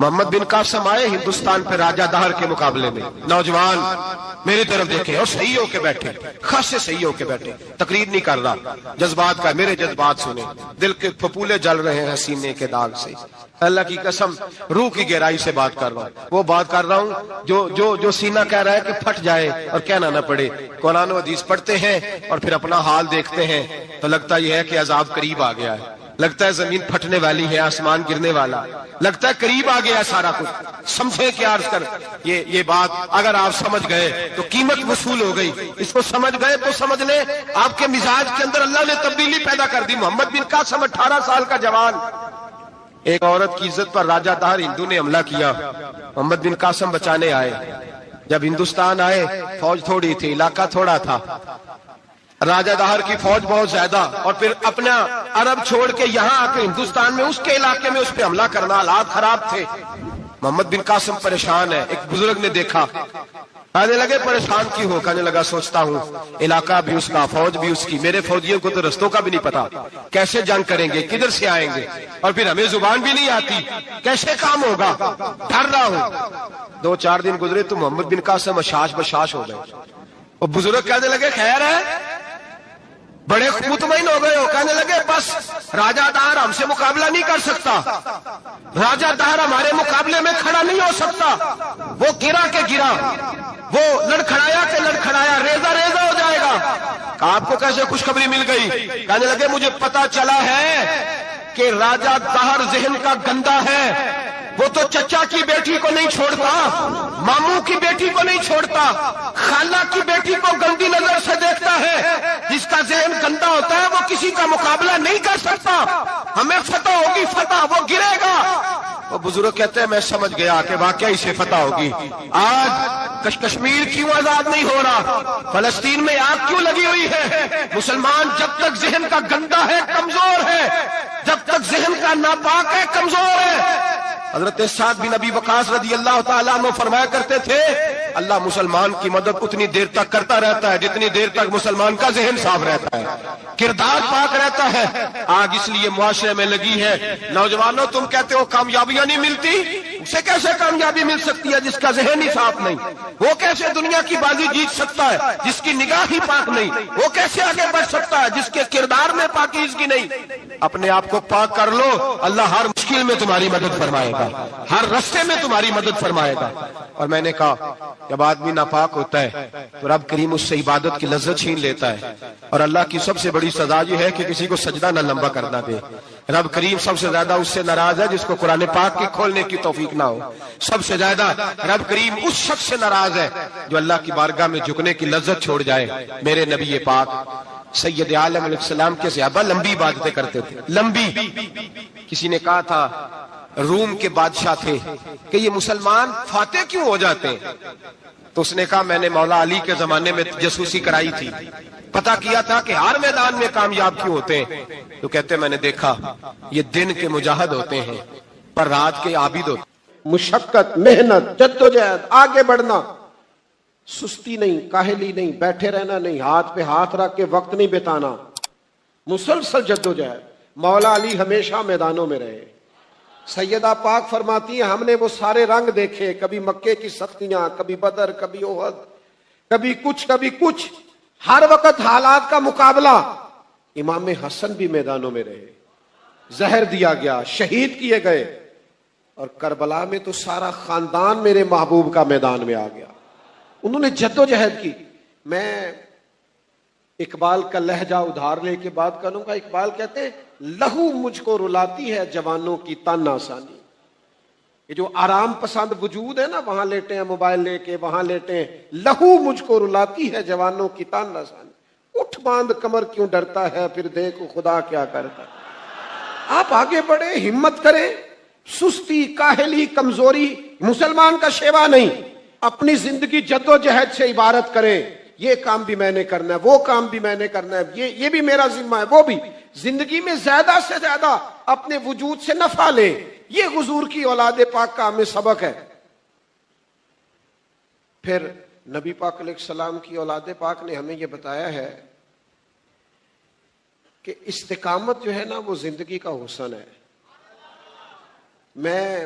محمد بن قاسم آئے ہندوستان پہ راجہ دہر کے مقابلے میں، نوجوان میری طرف دیکھیں اور صحیح ہو کے بیٹھے، خاصے صحیح ہو کے بیٹھے، تقریر نہیں کر رہا، جذبات کا، میرے جذبات سنیں، دل کے پھپولے جل رہے ہیں سینے کے داغ سے، اللہ کی قسم روح کی گہرائی سے بات کر رہا ہوں، وہ بات کر رہا ہوں جو سینہ کہہ رہا ہے کہ پھٹ جائے اور کہنا نہ پڑے۔ قرآن و حدیث پڑھتے ہیں اور پھر اپنا حال دیکھتے ہیں تو لگتا یہ ہے کہ عذاب قریب آ گیا ہے، لگتا ہے زمین پھٹنے والی ہے، آسمان گرنے والا، لگتا ہے قریب آ گیا سارا کچھ۔ سمجھے کہ عرض کر یہ بات اگر آپ سمجھ گئے تو قیمت وصول ہو گئی، اس کو سمجھ گئے تو سمجھ لیں آپ کے مزاج کے اندر اللہ نے تبدیلی پیدا کر دی۔ محمد بن قاسم 18 سال کا جوان، ایک عورت کی عزت پر راجہ دہر ہندو نے حملہ کیا، محمد بن قاسم بچانے آئے۔ جب ہندوستان آئے فوج تھوڑی تھی، علاقہ تھوڑا تھا، راجہ دہر کی فوج بہت زیادہ، اور پھر اپنا عرب چھوڑ کے یہاں آ کے ہندوستان میں اس کے علاقے میں اس پہ حملہ کرنا، حالات خراب تھے۔ محمد بن قاسم پریشان ہے، ایک بزرگ نے دیکھا، کہنے لگے پریشان کی ہو؟ کہنے لگا سوچتا ہوں علاقہ بھی اس کا، فوج بھی اس کی، میرے فوجیوں کو تو رستوں کا بھی نہیں پتا، کیسے جنگ کریں گے، کدھر سے آئیں گے، اور پھر ہمیں زبان بھی نہیں آتی، کیسے کام ہوگا، ڈر رہا ہوں۔ 2-4 دن گزرے تو محمد بن قاسم اشاش بشاش ہو گئے، اور بزرگ کہنے لگے خیر ہے، بڑے مطمئن ہو گئے ہو؟ کہنے لگے بس راجہ دہر ہم سے مقابلہ نہیں کر سکتا، راجہ دہر ہمارے مقابلے میں کھڑا نہیں ہو سکتا، وہ گرا کے گرا، وہ لڑکھڑایا کے لڑکھڑایا، ریزہ ریزہ ہو جائے گا۔ آپ کو کیسے خوشخبری مل گئی؟ کہنے لگے مجھے پتا چلا ہے کہ راجہ دہر ذہن کا گندا ہے، وہ تو چچا کی بیٹی کو نہیں چھوڑتا، ماموں کی بیٹی کو نہیں چھوڑتا، خالہ کی بیٹی کو گندی نظر سے دیکھتا ہے۔ جس کا ذہن گندا ہوتا ہے وہ کسی کا مقابلہ نہیں کر سکتا، ہمیں فتح ہوگی، فتح، وہ گرے گا۔ وہ بزرگ کہتے ہیں میں سمجھ گیا کہ واقعی سے فتح ہوگی۔ آج کشمیر کیوں آزاد نہیں ہو رہا، فلسطین میں آگ کیوں لگی ہوئی ہے؟ مسلمان جب تک ذہن کا گندا ہے کمزور ہے، جب تک ذہن کا ناپاک ہے کمزور ہے۔ حضرت سعد بن ابی وقاص رضی اللہ تعالیٰ عنہ فرمایا کرتے تھے اللہ مسلمان کی مدد اتنی دیر تک کرتا رہتا ہے جتنی دیر تک مسلمان کا ذہن صاف رہتا ہے، کردار پاک رہتا ہے۔ آگ اس لیے معاشرے میں لگی ہے، نوجوانوں تم کہتے ہو کامیابیاں نہیں ملتی، اسے کیسے کامیابی مل سکتی ہے جس کا ذہن ہی صاف نہیں؟ وہ کیسے دنیا کی بازی جیت سکتا ہے جس کی نگاہ ہی پاک نہیں؟ وہ کیسے آگے بڑھ سکتا ہے جس کے کردار میں پاکیزگی نہیں؟ اپنے آپ کو پاک کر لو، اللہ ہر مشکل میں تمہاری مدد فرمائے گا، ہر رستے میں تمہاری مدد فرمائے گا۔ اور میں نے کہا جب آدمی ناپاک ہوتا ہے تو رب کریم اس سے عبادت کی لذت چھین لیتا ہے، اور اللہ کی سب سے بڑی سزا یہ ہے کہ کسی کو سجدہ نہ لمبا کرنا دے۔ رب کریم سب سے زیادہ اس سے ناراض ہے جس کو قرآن پاک کی کھولنے کی توفیق نہ ہو، سب سے زیادہ رب کریم اس شخص سے ناراض ہے جو اللہ کی بارگاہ میں جھکنے کی لذت چھوڑ جائے۔ میرے نبی پاک سید عالم علیہ السلام کے صحابہ لمبی عبادتیں کرتے تھے، لمبی۔ کسی نے کہا تھا روم کے بادشاہ تھے کہ یہ مسلمان فاتح کیوں ہو جاتے ہیں؟ تو اس نے کہا میں نے مولا علی کے زمانے میں جاسوسی کرائی تھی، پتا کیا تھا کہ ہر میدان میں کامیاب کیوں ہوتے ہیں۔ تو کہتے میں نے دیکھا یہ دن کے مجاہد ہوتے ہیں پر رات کے عابد ہوتے ہیں۔ مشقت، محنت، جدوجہد، آگے بڑھنا، سستی نہیں، کاہلی نہیں، بیٹھے رہنا نہیں، ہاتھ پہ ہاتھ رکھ کے وقت نہیں بتانا، مسلسل جدوجہد۔ مولا علی ہمیشہ میدانوں میں رہے۔ سیدہ پاک فرماتی ہیں ہم نے وہ سارے رنگ دیکھے، کبھی مکے کی سختیاں، کبھی بدر، کبھی احد، کبھی کچھ، ہر وقت حالات کا مقابلہ۔ امام حسن بھی میدانوں میں رہے، زہر دیا گیا، شہید کیے گئے، اور کربلا میں تو سارا خاندان میرے محبوب کا میدان میں آ گیا۔ انہوں نے جدوجہد کی۔ میں اقبال کا لہجہ ادھار لے کے بات کروں گا۔ اقبال کہتے ہیں لہو مجھ کو رلاتی ہے جوانوں کی تن آسانی۔ یہ جو آرام پسند وجود ہے نا، وہاں لیٹے ہیں موبائل لے کے، وہاں لیٹے ہیں، لہو مجھ کو رلاتی ہے جوانوں کی تن آسانی۔ اٹھ باندھ کمر کیوں ڈرتا ہے، پھر دیکھو خدا کیا کرتا ہے۔ آپ آگے بڑھیں، ہمت کریں۔ سستی، کاہلی، کمزوری مسلمان کا شیوا نہیں۔ اپنی زندگی جدوجہد سے عبارت کریں، یہ کام بھی میں نے کرنا ہے، وہ کام بھی میں نے کرنا ہے، یہ بھی میرا ذمہ ہے، وہ بھی۔ زندگی میں زیادہ سے زیادہ اپنے وجود سے نفع لیں، یہ حضور کی اولاد پاک کا ہمیں سبق ہے۔ پھر نبی پاک علیہ السلام کی اولاد پاک نے ہمیں یہ بتایا ہے کہ استقامت جو ہے نا وہ زندگی کا حسن ہے۔ میں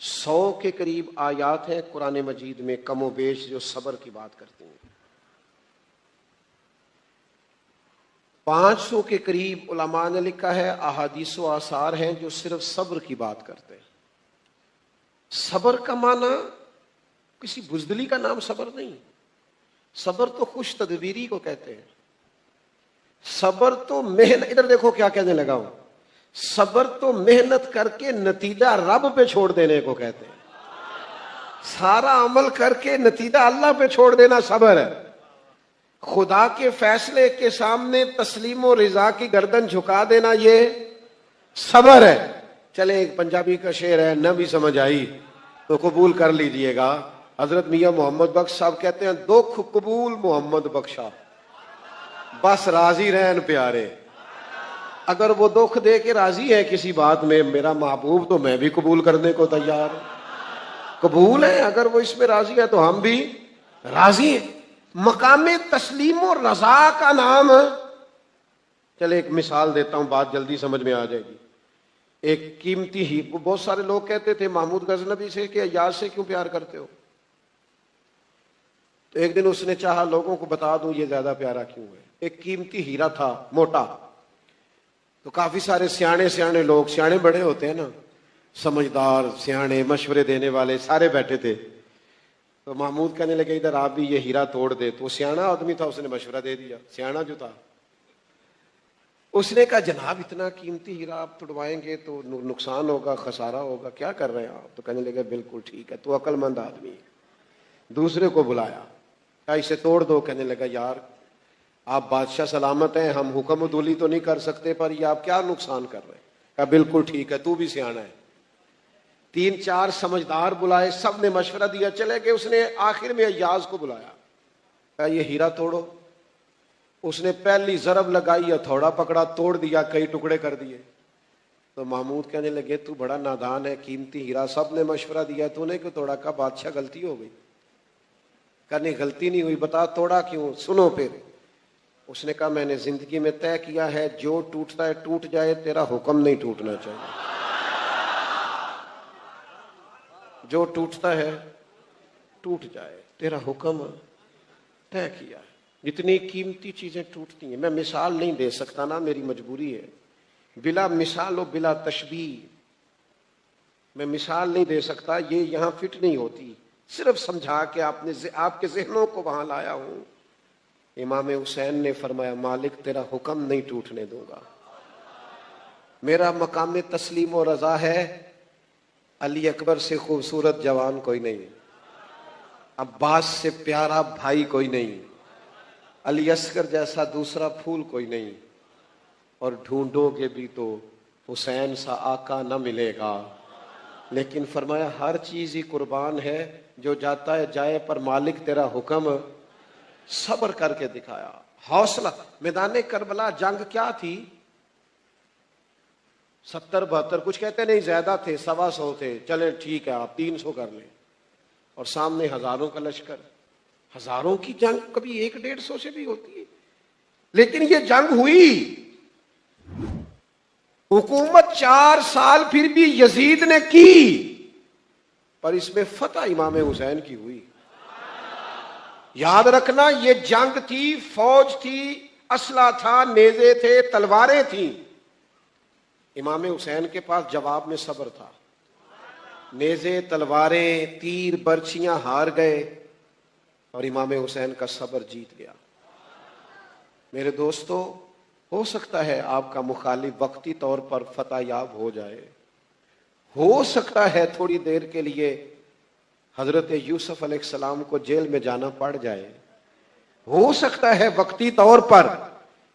100 کے قریب آیات ہیں قرآن مجید میں کم و بیش جو صبر کی بات کرتی ہیں. 500 کے قریب علماء نے لکھا ہے احادیث و آثار ہیں جو صرف صبر کی بات کرتے ہیں. صبر کا معنی کسی بزدلی کا نام صبر نہیں. صبر تو خوش تدبیری کو کہتے ہیں. صبر تو محنت، ادھر دیکھو کیا کہنے لگا ہوں، صبر تو محنت کر کے نتیجہ رب پہ چھوڑ دینے کو کہتے ہیں. سارا عمل کر کے نتیجہ اللہ پہ چھوڑ دینا صبر ہے. خدا کے فیصلے کے سامنے تسلیم و رضا کی گردن جھکا دینا یہ صبر ہے. چلے ایک پنجابی کا شعر ہے، نہ بھی سمجھ آئی تو قبول کر لیجئے گا. حضرت میاں محمد بخش صاحب کہتے ہیں دکھ قبول محمد بخشا، بس راضی رہن پیارے. اگر وہ دکھ دے کے راضی ہے کسی بات میں میرا محبوب تو میں بھی قبول کرنے کو تیار ہوں. قبول ہے، اگر وہ اس میں راضی ہے تو ہم بھی راضی ہیں. مقام تسلیم و رضا کا نام، چلے ایک مثال دیتا ہوں بات جلدی سمجھ میں آ جائے گی. ایک قیمتی ہی، بہت سارے لوگ کہتے تھے محمود غزنوی سے کہ ایاز سے کیوں پیار کرتے ہو؟ تو ایک دن اس نے چاہا لوگوں کو بتا دوں یہ زیادہ پیارا کیوں ہے. ایک قیمتی ہیرا تھا موٹا، تو کافی سارے سیانے لوگ، سیانے بڑے ہوتے ہیں نا، سمجھدار سیانے مشورے دینے والے سارے بیٹھے تھے. تو محمود کہنے لگے ادھر آپ بھی یہ ہیرا توڑ دے. تو وہ سیانا آدمی تھا، اس نے مشورہ دے دیا. سیانا جو تھا اس نے کہا جناب اتنا قیمتی ہیرا آپ توڑوائیں گے تو نقصان ہوگا، خسارہ ہوگا، کیا کر رہے ہیں آپ؟ تو کہنے لگے بالکل ٹھیک ہے، تو عقل مند آدمی ہے. دوسرے کو بلایا، کہا اسے توڑ دو. کہنے لگا یار آپ بادشاہ سلامت ہیں، ہم حکم عدولی تو نہیں کر سکتے، پر یہ آپ کیا نقصان کر رہے ہیں؟ کہا بالکل ٹھیک ہے، تو بھی سیانا ہے. 3-4 سمجھدار بلائے، سب نے مشورہ دیا، چلے گئے. اس نے آخر میں ایاز کو بلایا، کہا یہ ہیرا توڑو. اس نے پہلی ضرب لگائی، ہتھوڑا پکڑا، توڑ دیا، کئی ٹکڑے کر دیے. تو محمود کہنے لگے تو بڑا نادان ہے، قیمتی ہیرا سب نے مشورہ دیا، تو نے کیوں توڑا؟ کا بادشاہ غلطی ہو گئی. کہا نہیں غلطی نہیں ہوئی، بتا توڑا کیوں؟ سنو پھر. اس نے کہا میں نے زندگی میں طے کیا ہے جو ٹوٹتا ہے ٹوٹ جائے، تیرا حکم نہیں ٹوٹنا چاہیے. جو ٹوٹتا ہے ٹوٹ جائے، تیرا حکم طے کیا ہے. جتنی قیمتی چیزیں ٹوٹتی ہیں، میں مثال نہیں دے سکتا نا، میری مجبوری ہے. بلا مثال و بلا تشبیہ میں مثال نہیں دے سکتا، یہ یہاں فٹ نہیں ہوتی. صرف سمجھا کے آپ کے ذہنوں کو وہاں لایا ہوں. امام حسین نے فرمایا مالک تیرا حکم نہیں ٹوٹنے دوں گا. میرا مقام تسلیم و رضا ہے، علی اکبر سے خوبصورت جوان کوئی نہیں، عباس سے پیارا بھائی کوئی نہیں، علی اصغر جیسا دوسرا پھول کوئی نہیں، اور ڈھونڈو گے بھی تو حسین سا آقا نہ ملے گا. لیکن فرمایا ہر چیز ہی قربان ہے، جو جاتا ہے جائے، پر مالک تیرا حکم. صبر کر کے دکھایا، حوصلہ. میدان کربلا جنگ کیا تھی؟ 70-72، کچھ کہتے نہیں زیادہ تھے، 125 تھے. چلے ٹھیک ہے آپ 300 کر لیں، اور سامنے ہزاروں کا لشکر. ہزاروں کی جنگ کبھی 100-150 سے بھی ہوتی ہے، لیکن یہ جنگ ہوئی. حکومت 4 سال پھر بھی یزید نے کی، پر اس میں فتح امام حسین کی ہوئی. یاد رکھنا یہ جنگ تھی، فوج تھی، اسلحہ تھا، نیزے تھے، تلواریں تھیں. امام حسین کے پاس جواب میں صبر تھا. نیزے، تلواریں، تیر، برچیاں ہار گئے، اور امام حسین کا صبر جیت گیا. میرے دوستو، ہو سکتا ہے آپ کا مخالف وقتی طور پر فتح یاب ہو جائے، ہو سکتا ہے تھوڑی دیر کے لیے حضرت یوسف علیہ السلام کو جیل میں جانا پڑ جائے، ہو سکتا ہے وقتی طور پر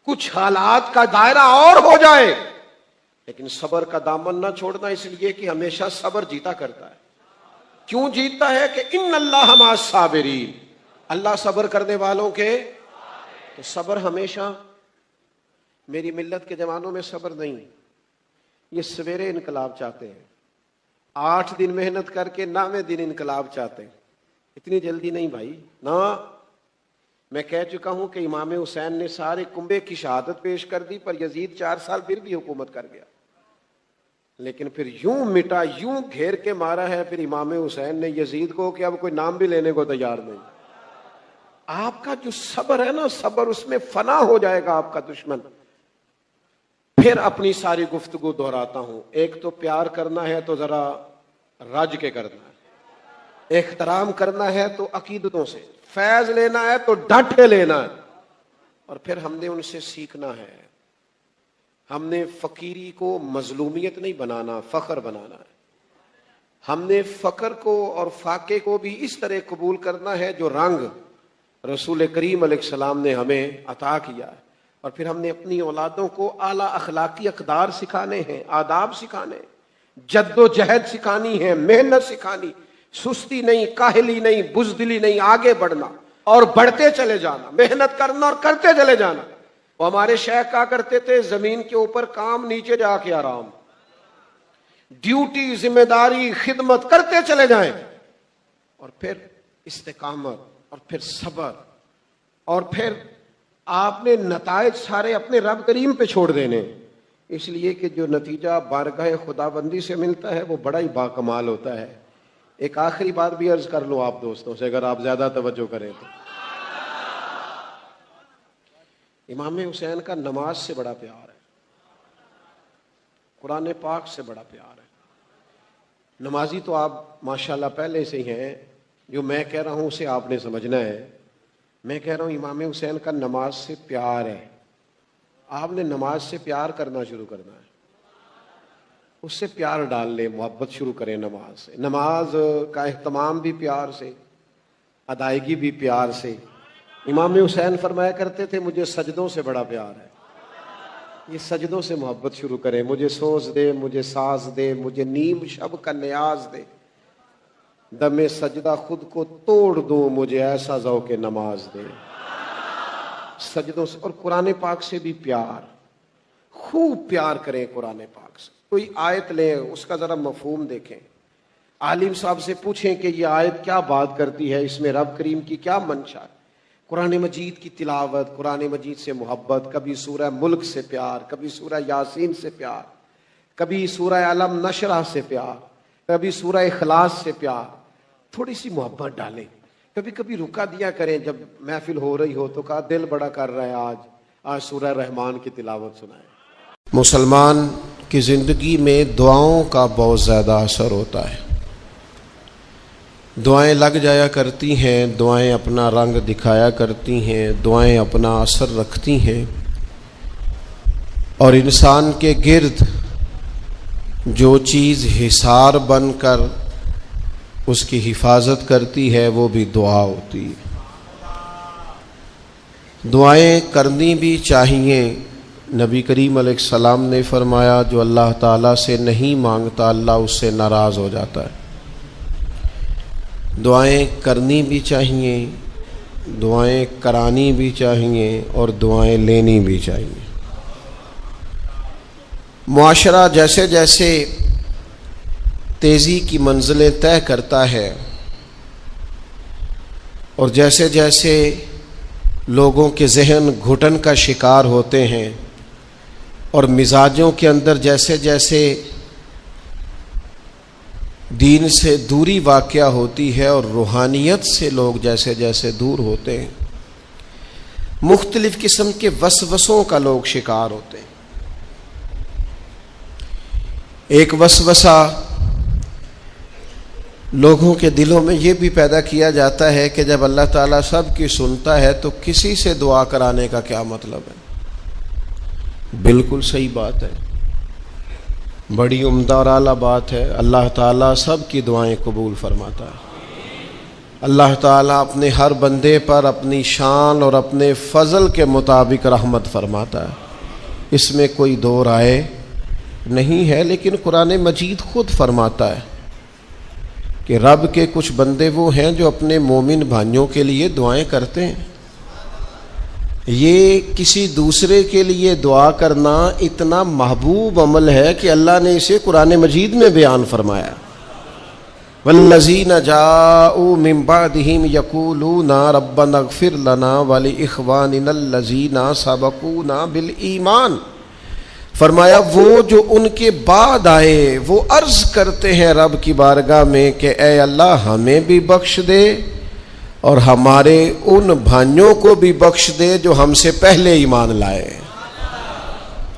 کچھ حالات کا دائرہ اور ہو جائے، لیکن صبر کا دامن نہ چھوڑنا، اس لیے کہ ہمیشہ صبر جیتا کرتا ہے. کیوں جیتتا ہے؟ کہ ان اللہ مع الصابرین، اللہ صبر کرنے والوں کے. تو صبر ہمیشہ، میری ملت کے جوانوں میں صبر نہیں. یہ سویرے انقلاب چاہتے ہیں، 8 دن محنت کر کے 9ویں دن انقلاب چاہتے ہیں. اتنی جلدی نہیں بھائی نا. میں کہہ چکا ہوں کہ امام حسین نے سارے کنبے کی شہادت پیش کر دی، پر یزید 4 سال پھر بھی حکومت کر گیا. لیکن پھر یوں مٹا، یوں گھیر کے مارا ہے پھر امام حسین نے یزید کو کہ اب کوئی نام بھی لینے کو تیار نہیں. آپ کا جو صبر ہے نا، صبر، اس میں فنا ہو جائے گا آپ کا دشمن. پھر اپنی ساری گفتگو دہراتا ہوں. ایک تو پیار کرنا ہے تو ذرا رج کے کرنا ہے، احترام کرنا ہے تو عقیدتوں سے، فیض لینا ہے تو ڈٹ کے لینا ہے. اور پھر ہم نے ان سے سیکھنا ہے. ہم نے فقیری کو مظلومیت نہیں بنانا، فخر بنانا ہے. ہم نے فقر کو اور فاقے کو بھی اس طرح قبول کرنا ہے جو رنگ رسول کریم علیہ السلام نے ہمیں عطا کیا ہے. اور پھر ہم نے اپنی اولادوں کو اعلیٰ اخلاقی اقدار سکھانے ہیں، آداب سکھانے ہیں، جد و جہد سکھانی ہے، محنت سکھانی، سستی نہیں، کاہلی نہیں، بزدلی نہیں، آگے بڑھنا اور بڑھتے چلے جانا، محنت کرنا اور کرتے چلے جانا. وہ ہمارے شیخ کہا کرتے تھے زمین کے اوپر کام، نیچے جا کے آرام. ڈیوٹی، ذمہ داری، خدمت کرتے چلے جائیں، اور پھر استقامت، اور پھر صبر، اور پھر آپ نے نتائج سارے اپنے رب کریم پہ چھوڑ دینے. اس لیے کہ جو نتیجہ بارگاہ خداوندی سے ملتا ہے وہ بڑا ہی باکمال ہوتا ہے. ایک آخری بات بھی عرض کر لوں آپ دوستوں سے، اگر آپ زیادہ توجہ کریں تو. امام حسین کا نماز سے بڑا پیار ہے، قرآن پاک سے بڑا پیار ہے. نمازی تو آپ ماشاءاللہ پہلے سے ہی ہیں، جو میں کہہ رہا ہوں اسے آپ نے سمجھنا ہے. میں کہہ رہا ہوں امام حسین کا نماز سے پیار ہے. آپ نے نماز سے پیار کرنا شروع کرنا ہے، اس سے پیار ڈال لیں، محبت شروع کریں نماز سے. نماز کا اہتمام بھی پیار سے، ادائیگی بھی پیار سے. امام حسین فرمایا کرتے تھے مجھے سجدوں سے بڑا پیار ہے. یہ سجدوں سے محبت شروع کریں. مجھے سوز دے، مجھے ساز دے، مجھے نیم شب کا نیاز دے، دم سجدہ خود کو توڑ دوں، مجھے ایسا ذوق نماز دے. سجدوں سے. اور قرآن پاک سے بھی پیار، خوب پیار کریں قرآن پاک سے. کوئی آیت لیں، اس کا ذرا مفہوم دیکھیں، عالم صاحب سے پوچھیں کہ یہ آیت کیا بات کرتی ہے، اس میں رب کریم کی کیا منشا ہے. قرآن مجید کی تلاوت، قرآن مجید سے محبت، کبھی سورہ ملک سے پیار، کبھی سورہ یاسین سے پیار، کبھی سورہ علم نشرح سے پیار، کبھی سورہ اخلاص سے پیار. تھوڑی سی محبت ڈالیں. کبھی کبھی رکا دیا کریں جب محفل ہو رہی ہو تو کہا دل بڑا کر رہا ہے آج سورہ رحمان کی تلاوت سنائیں. مسلمان کی زندگی میں دعاؤں کا بہت زیادہ اثر ہوتا ہے. دعائیں لگ جایا کرتی ہیں، دعائیں اپنا رنگ دکھایا کرتی ہیں، دعائیں اپنا اثر رکھتی ہیں، اور انسان کے گرد جو چیز حصار بن کر اس کی حفاظت کرتی ہے وہ بھی دعا ہوتی ہے. دعائیں کرنی بھی چاہیے. نبی کریم علیہ السلام نے فرمایا جو اللہ تعالیٰ سے نہیں مانگتا اللہ اس سے ناراض ہو جاتا ہے. دعائیں کرنی بھی چاہیے، دعائیں کرانی بھی چاہیے، اور دعائیں لینی بھی چاہیے. معاشرہ جیسے جیسے تیزی کی منزلیں طے کرتا ہے اور جیسے جیسے لوگوں کے ذہن گھٹن کا شکار ہوتے ہیں اور مزاجوں کے اندر جیسے جیسے دین سے دوری واقع ہوتی ہے اور روحانیت سے لوگ جیسے جیسے دور ہوتے ہیں، مختلف قسم کے وسوسوں کا لوگ شکار ہوتے ہیں. ایک وسوسہ لوگوں کے دلوں میں یہ بھی پیدا کیا جاتا ہے کہ جب اللہ تعالیٰ سب کی سنتا ہے تو کسی سے دعا کرانے کا کیا مطلب ہے. بالکل صحیح بات ہے، بڑی عمدہ اور اعلیٰ بات ہے. اللہ تعالیٰ سب کی دعائیں قبول فرماتا ہے. اللہ تعالیٰ اپنے ہر بندے پر اپنی شان اور اپنے فضل کے مطابق رحمت فرماتا ہے، اس میں کوئی دو رائے نہیں ہے. لیکن قرآن مجید خود فرماتا ہے کہ رب کے کچھ بندے وہ ہیں جو اپنے مومن بھائیوں کے لیے دعائیں کرتے ہیں. یہ کسی دوسرے کے لیے دعا کرنا اتنا محبوب عمل ہے کہ اللہ نے اسے قرآن مجید میں بیان فرمایا. والذین جاءوا من بعدہم یقولون ربنا اغفر لنا ولإخواننا الذین سبقونا بالایمان فرمایا وہ جو ان کے بعد آئے وہ عرض کرتے ہیں رب کی بارگاہ میں کہ اے اللہ ہمیں بھی بخش دے اور ہمارے ان بھائیوں کو بھی بخش دے جو ہم سے پہلے ایمان لائے.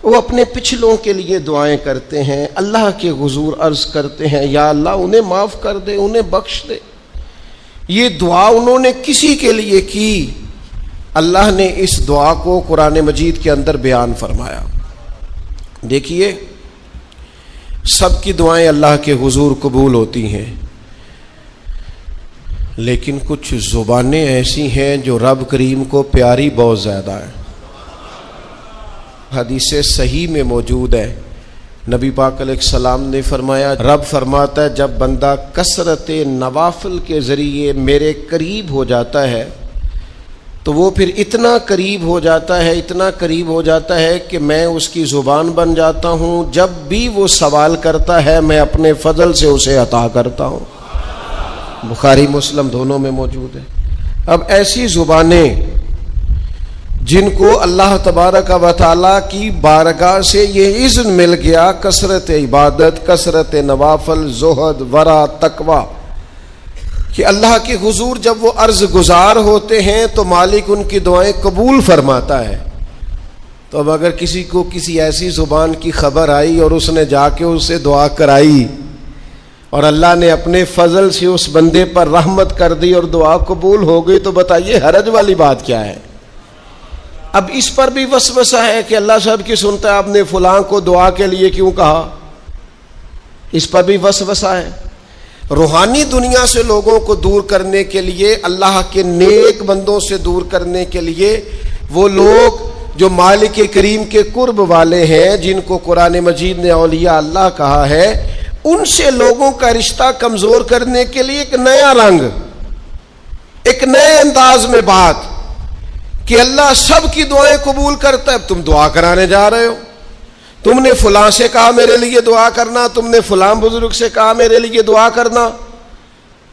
وہ اپنے پچھلوں کے لیے دعائیں کرتے ہیں, اللہ کے حضور عرض کرتے ہیں یا اللہ انہیں معاف کر دے, انہیں بخش دے. یہ دعا انہوں نے کسی کے لیے کی, اللہ نے اس دعا کو قرآن مجید کے اندر بیان فرمایا. دیکھیے سب کی دعائیں اللہ کے حضور قبول ہوتی ہیں, لیکن کچھ زبانیں ایسی ہیں جو رب کریم کو پیاری بہت زیادہ ہیں. حدیث صحیح میں موجود ہے, نبی پاک علیہ السلام نے فرمایا, رب فرماتا ہے جب بندہ کثرت نوافل کے ذریعے میرے قریب ہو جاتا ہے تو وہ پھر اتنا قریب ہو جاتا ہے, اتنا قریب ہو جاتا ہے کہ میں اس کی زبان بن جاتا ہوں. جب بھی وہ سوال کرتا ہے میں اپنے فضل سے اسے عطا کرتا ہوں. بخاری مسلم دونوں میں موجود ہے. اب ایسی زبانیں جن کو اللہ تبارک و تعالیٰ کی بارگاہ سے یہ اذن مل گیا, کثرت عبادت, کثرت نوافل, زہد, ورع, تقوی, کہ اللہ کے حضور جب وہ عرض گزار ہوتے ہیں تو مالک ان کی دعائیں قبول فرماتا ہے. تو اب اگر کسی کو کسی ایسی زبان کی خبر آئی اور اس نے جا کے اس سے دعا کرائی اور اللہ نے اپنے فضل سے اس بندے پر رحمت کر دی اور دعا قبول ہو گئی, تو بتائیے حرج والی بات کیا ہے؟ اب اس پر بھی وسوسہ ہے کہ اللہ صاحب کی سنتا ہے آپ نے فلاں کو دعا کے لیے کیوں کہا, اس پر بھی وسوسہ ہے. روحانی دنیا سے لوگوں کو دور کرنے کے لیے, اللہ کے نیک بندوں سے دور کرنے کے لیے, وہ لوگ جو مالک کریم کے قرب والے ہیں جن کو قرآن مجید نے اولیاء اللہ کہا ہے, ان سے لوگوں کا رشتہ کمزور کرنے کے لیے ایک نیا رنگ, ایک نئے انداز میں بات کہ اللہ سب کی دعائیں قبول کرتا ہے. تم دعا کرانے جا رہے ہو, تم نے فلاں سے کہا میرے لیے دعا کرنا, تم نے فلاں بزرگ سے کہا میرے لیے دعا کرنا.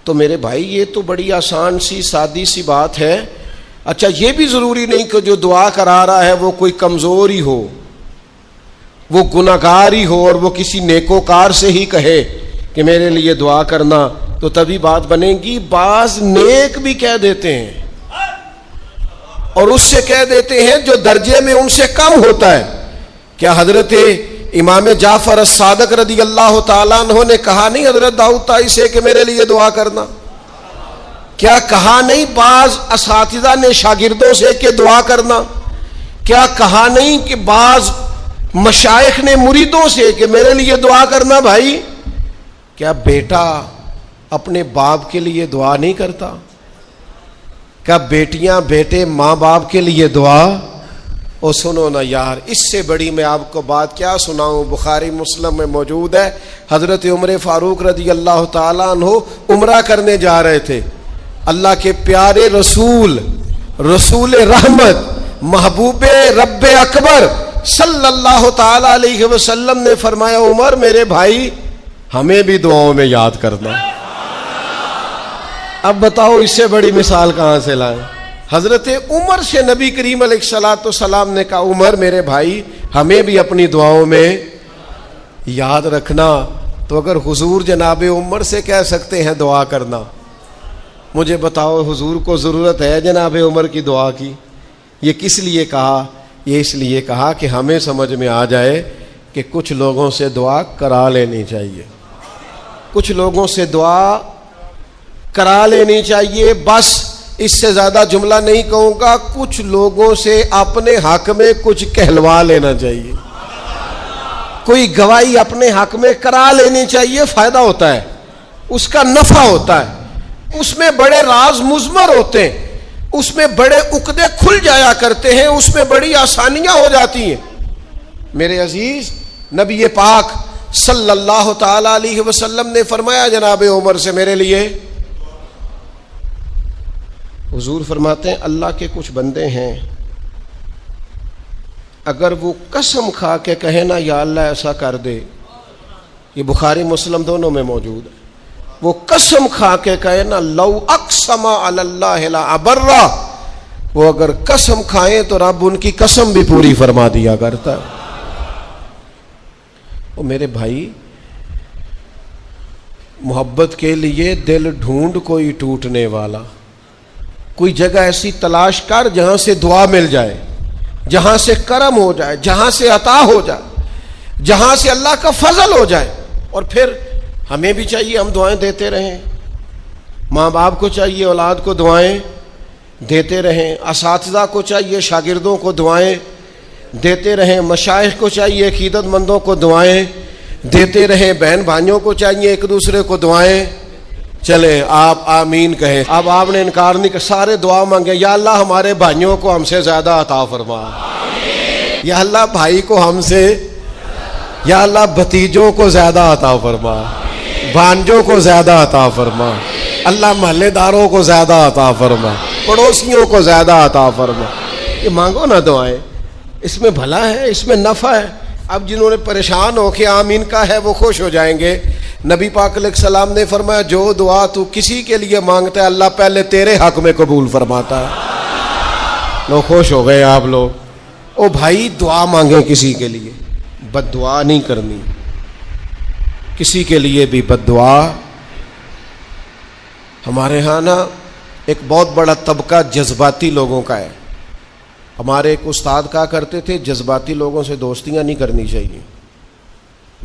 تو میرے بھائی یہ تو بڑی آسان سی سادی سی بات ہے. اچھا یہ بھی ضروری نہیں کہ جو دعا کرا رہا ہے وہ کوئی کمزور ہی ہو, وہ گناہگار ہی ہو اور وہ کسی نیکوکار سے ہی کہے کہ میرے لیے دعا کرنا تو تبھی بات بنے گی. بعض نیک بھی کہہ دیتے ہیں اور اس سے کہہ دیتے ہیں جو درجے میں ان سے کم ہوتا ہے. کیا حضرت امام جعفر الصادق رضی اللہ تعالیٰ عنہ نے کہا نہیں حضرت داؤد طائی سے کہ میرے لیے دعا کرنا؟ کیا کہا نہیں بعض اساتذہ نے شاگردوں سے کہ دعا کرنا؟ کیا کہا نہیں کہ بعض مشائخ نے مریدوں سے کہ میرے لیے دعا کرنا؟ بھائی کیا بیٹا اپنے باپ کے لیے دعا نہیں کرتا؟ کیا بیٹیاں بیٹے ماں باپ کے لیے دعا؟ اور سنو نا یار, اس سے بڑی میں آپ کو بات کیا سناؤں. بخاری مسلم میں موجود ہے, حضرت عمر فاروق رضی اللہ تعالیٰ عنہ عمرہ کرنے جا رہے تھے. اللہ کے پیارے رسول, رسول رحمت, محبوب رب اکبر صلی اللہ تعالیٰ علیہ وسلم نے فرمایا, عمر میرے بھائی ہمیں بھی دعاؤں میں یاد کرنا. اب بتاؤ اس سے بڑی مثال کہاں سے لائیں؟ حضرت عمر سے نبی کریم علیہ الصلوۃ والسلام نے کہا, عمر میرے بھائی ہمیں بھی اپنی دعاؤں میں یاد رکھنا. تو اگر حضور جناب عمر سے کہہ سکتے ہیں دعا کرنا, مجھے بتاؤ حضور کو ضرورت ہے جناب عمر کی دعا کی؟ یہ کس لیے کہا؟ یہ اس لیے کہا کہ ہمیں سمجھ میں آ جائے کہ کچھ لوگوں سے دعا کرا لینی چاہیے, کچھ لوگوں سے دعا کرا لینی چاہیے. بس اس سے زیادہ جملہ نہیں کہوں گا, کچھ لوگوں سے اپنے حق میں کچھ کہلوا لینا چاہیے, کوئی گواہی اپنے حق میں کرا لینی چاہیے. فائدہ ہوتا ہے, اس کا نفع ہوتا ہے, اس میں بڑے راز مضمر ہوتے ہیں, اس میں بڑے عقدے کھل جایا کرتے ہیں, اس میں بڑی آسانیاں ہو جاتی ہیں. میرے عزیز نبی پاک صلی اللہ تعالی علیہ وسلم نے فرمایا جناب عمر سے میرے لیے. حضور فرماتے ہیں اللہ کے کچھ بندے ہیں اگر وہ قسم کھا کے کہے نا یا اللہ ایسا کر دے, یہ بخاری مسلم دونوں میں موجود ہے, وہ قسم کھا کے کہے نا لو اقسم علی اللہ لا ابرہ, وہ اگر قسم کھائیں تو رب ان کی قسم بھی پوری فرما دیا کرتا ہے. وہ میرے بھائی محبت کے لیے دل ڈھونڈ کوئی ٹوٹنے والا، کوئی جگہ ایسی تلاش کر جہاں سے دعا مل جائے، جہاں سے کرم ہو جائے، جہاں سے عطا ہو جائے، جہاں سے اللہ کا فضل ہو جائے۔ اور پھر ہمیں بھی چاہیے ہم دعائیں دیتے رہیں، ماں باپ کو چاہیے اولاد کو دعائیں دیتے رہیں، اساتذہ کو چاہیے شاگردوں کو دعائیں دیتے رہیں، مشائخ کو چاہیے عقیدت مندوں کو دعائیں دیتے رہیں، بہن بھائیوں کو چاہیے ایک دوسرے کو دعائیں۔ چلیں آپ آمین کہیں۔ اب آپ نے انکار نہیں کہ سارے دعا مانگے، یا اللہ ہمارے بھائیوں کو ہم سے زیادہ عطا فرما، یا اللہ بھائی کو ہم سے، یا اللہ بھتیجوں کو زیادہ عطا فرما، بھانجوں کو زیادہ عطا فرما، اللہ محلے داروں کو زیادہ عطا فرما، پڑوسیوں کو زیادہ عطا فرما۔ یہ مانگو نا دعائیں، اس میں بھلا ہے، اس میں نفع ہے۔ اب جنہوں نے پریشان ہو کے آمین کا ہے وہ خوش ہو جائیں گے۔ نبی پاک علیہ السلام نے فرمایا جو دعا تو کسی کے لیے مانگتا ہے اللہ پہلے تیرے حق میں قبول فرماتا ہے۔ لوگ خوش ہو گئے آپ لوگ۔ او بھائی دعا مانگیں کسی کے لیے، بد دعا نہیں کرنی، کسی کے لیے بھی بد دعا۔ ہمارے ہاں نا ایک بہت بڑا طبقہ جذباتی لوگوں کا ہے۔ ہمارے ایک استاد کہا کرتے تھے جذباتی لوگوں سے دوستیاں نہیں کرنی چاہیے،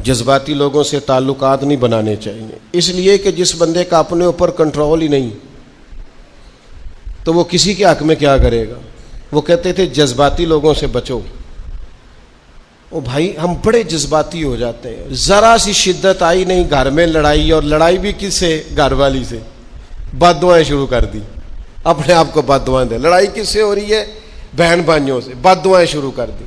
جذباتی لوگوں سے تعلقات نہیں بنانے چاہیے، اس لیے کہ جس بندے کا اپنے اوپر کنٹرول ہی نہیں تو وہ کسی کے حق میں کیا کرے گا۔ وہ کہتے تھے جذباتی لوگوں سے بچو۔ او بھائی ہم بڑے جذباتی ہو جاتے ہیں، ذرا سی شدت آئی نہیں گھر میں لڑائی، اور لڑائی بھی کس سے؟ گھر والی سے۔ بد دعائیں شروع کر دی، اپنے آپ کو بد دعائیں دے۔ لڑائی کس سے ہو رہی ہے؟ بہن بھائیوں سے، بد دعائیں شروع کر دی۔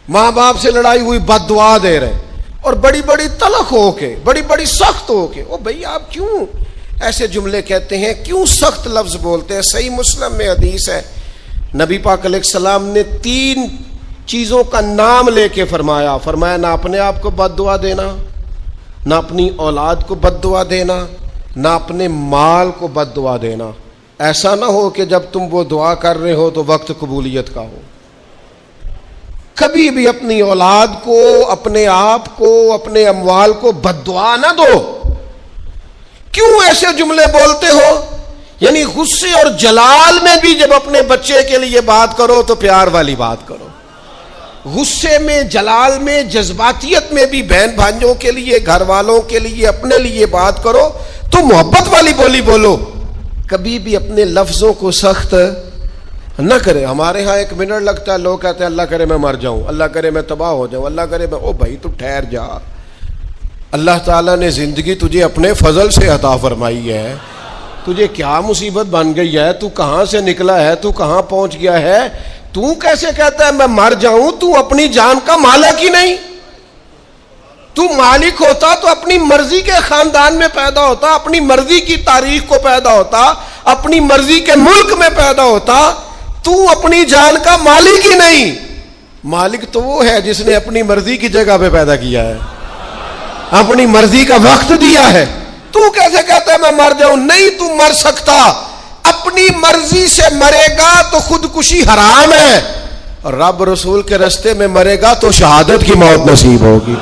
ماں باپ سے لڑائی ہوئی، بد دعا دے رہے، اور بڑی بڑی تلخ ہو کے، بڑی بڑی سخت ہو کے۔ او بھئی آپ کیوں ایسے جملے کہتے ہیں، کیوں سخت لفظ بولتے ہیں؟ صحیح مسلم میں حدیث ہے، نبی پاک علیہ السلام نے 3 چیزوں کا نام لے کے فرمایا نہ اپنے آپ کو بد دعا دینا، نہ اپنی اولاد کو بد دعا دینا، نہ اپنے مال کو بد دعا دینا۔ ایسا نہ ہو کہ جب تم وہ دعا کر رہے ہو تو وقت قبولیت کا ہو۔ کبھی بھی اپنی اولاد کو، اپنے آپ کو، اپنے اموال کو بد دعا نہ دو۔ کیوں ایسے جملے بولتے ہو؟ یعنی غصے اور جلال میں بھی جب اپنے بچے کے لیے بات کرو تو پیار والی بات کرو، غصے میں، جلال میں، جذباتیت میں بھی بہن بھائیوں کے لیے، گھر والوں کے لیے، اپنے لیے بات کرو تو محبت والی بولی بولو۔ کبھی بھی اپنے لفظوں کو سخت نہ کرے۔ ہمارے ہاں 1 منٹ لگتا ہے، لوگ کہتے ہیں اللہ کرے میں مر جاؤں، اللہ کرے میں تباہ ہو جاؤں، اللہ کرے میں۔ او بھائی تو ٹھہر جا، اللہ تعالیٰ نے زندگی تجھے اپنے فضل سے عطا فرمائی ہے، تجھے کیا مصیبت بن گئی ہے، تو کہاں سے نکلا ہے، تو کہاں پہنچ گیا ہے، تو کیسے کہتا ہے میں مر جاؤں؟ تو اپنی جان کا مالک ہی نہیں۔ تو مالک ہوتا تو اپنی مرضی کے خاندان میں پیدا ہوتا، اپنی مرضی کی تاریخ کو پیدا ہوتا، اپنی مرضی کے ملک میں پیدا ہوتا۔ تو اپنی جان کا مالک ہی نہیں۔ مالک تو وہ ہے جس نے اپنی مرضی کی جگہ پہ پیدا کیا ہے، اپنی مرضی کا وقت دیا ہے۔ تو کیسے کہتا ہے میں مر جاؤں؟ نہیں، تو مر سکتا، اپنی مرضی سے مرے گا تو خودکشی حرام ہے، اور رب رسول کے راستے میں مرے گا تو شہادت کی موت نصیب ہوگی،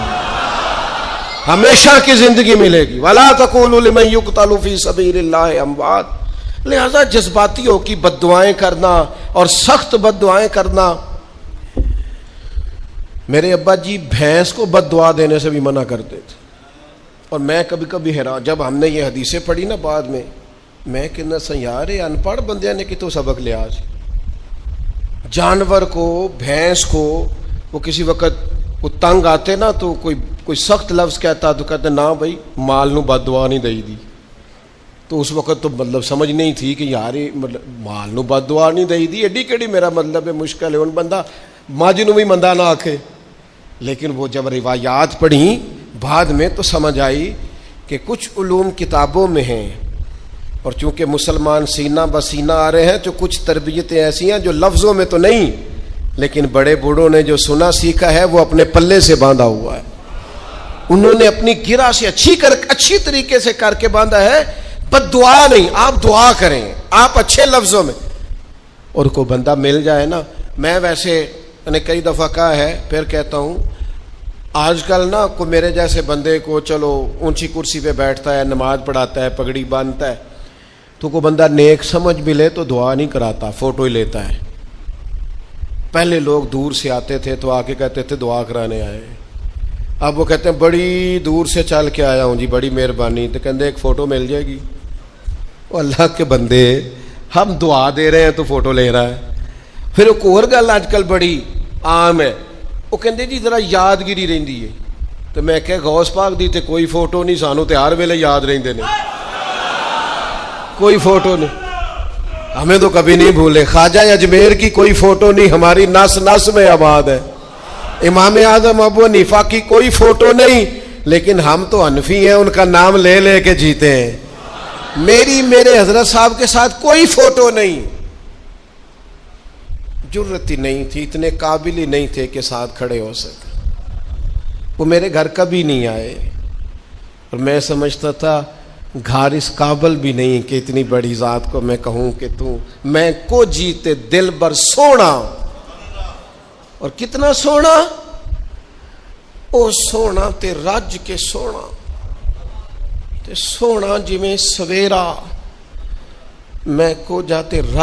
ہمیشہ کی زندگی ملے گی۔ وَلَا تَقُولُوا لِمَن يُقْتَلُ فِي سَبِيلِ اللَّهِ أَمْوَاتٌ۔ لہذا جذباتیوں کی بد دعائیں کرنا اور سخت بد دعائیں کرنا۔ میرے ابا جی بھینس کو بد دعا دینے سے بھی منع کرتے تھے، اور میں کبھی کبھی حیران، جب ہم نے یہ حدیثیں پڑھی نا بعد میں کہنا سا یار ان پڑھ بندیاں نے کتوں سبق لیا۔ جانور کو، بھینس کو، وہ کسی وقت وہ تنگ آتے نا تو کوئی سخت لفظ کہتا تو کہتے نہ بھائی مال نو بد دعا نہیں دئی دی۔ تو اس وقت تو مطلب سمجھ نہیں تھی کہ یار مطلب مال نو بد دعا نہیں دئی دی، ایڈی کیڑی میرا مطلب ہے مشکل ہے، ان بندہ ماجی نو بھی مندہ نہ آکھے۔ لیکن وہ جب روایات پڑھیں بعد میں تو سمجھ آئی کہ کچھ علوم کتابوں میں ہیں، اور چونکہ مسلمان سینہ بسینہ آ رہے ہیں تو کچھ تربیتیں ایسی ہیں جو لفظوں میں تو نہیں، لیکن بڑے بوڑھوں نے جو سنا سیکھا ہے وہ اپنے پلے سے باندھا ہوا ہے، انہوں نے اپنی گرہ سے اچھی طریقے سے کر کے باندھا ہے۔ بد دعا نہیں، آپ دعا کریں، آپ اچھے لفظوں میں، اور کوئی بندہ مل جائے نا۔ میں ویسے نے کئی دفعہ کہا ہے، پھر کہتا ہوں، آج کل نا کو میرے جیسے بندے کو چلو اونچی کرسی پہ بیٹھتا ہے, نماز پڑھاتا ہے, پگڑی باندھتا ہے, تو کوئی بندہ نیک سمجھ بھی لے تو دعا نہیں کراتا, فوٹو ہی لیتا ہے. پہلے لوگ دور سے آتے تھے تو آ کے کہتے تھے دعا کرانے آئے. اب وہ کہتے ہیں بڑی دور سے چل کے آیا ہوں جی, بڑی مہربانی. تو کہتے ایک فوٹو مل جائے گی. وہ اللہ کے بندے, ہم دعا دے رہے ہیں تو فوٹو لے رہا ہے. پھر ایک اور گل آج کل بڑی عام ہے, وہ کہتے جی ذرا یادگیری رہندی ہے. تو میں کہ غوث پاک دی تے کوئی فوٹو نہیں, سانو تے ہر ویلے یاد رہندے نے, کوئی فوٹو نہیں, ہمیں تو کبھی نہیں بھولے. خواجہ اجمیر کی کوئی فوٹو نہیں, ہماری نس نس میں آباد ہے. امام اعظم ابو حنیفہ کی کوئی فوٹو نہیں, لیکن ہم تو حنفی ہیں, ان کا نام لے لے کے جیتے ہیں. میرے حضرت صاحب کے ساتھ کوئی فوٹو نہیں. جرت ہی نہیں تھی, اتنے قابل ہی نہیں تھے کہ ساتھ کھڑے ہو سکے. وہ میرے گھر کبھی نہیں آئے, اور میں سمجھتا تھا گھر اس قابل بھی نہیں کہ اتنی بڑی ذات کو میں کہوں کہ تو میں کو جیتے دل بر سونا. اور کتنا سونا, او سونا تے رج کے سونا, تے سونا جی میں سویرا, میں کو جاتے رج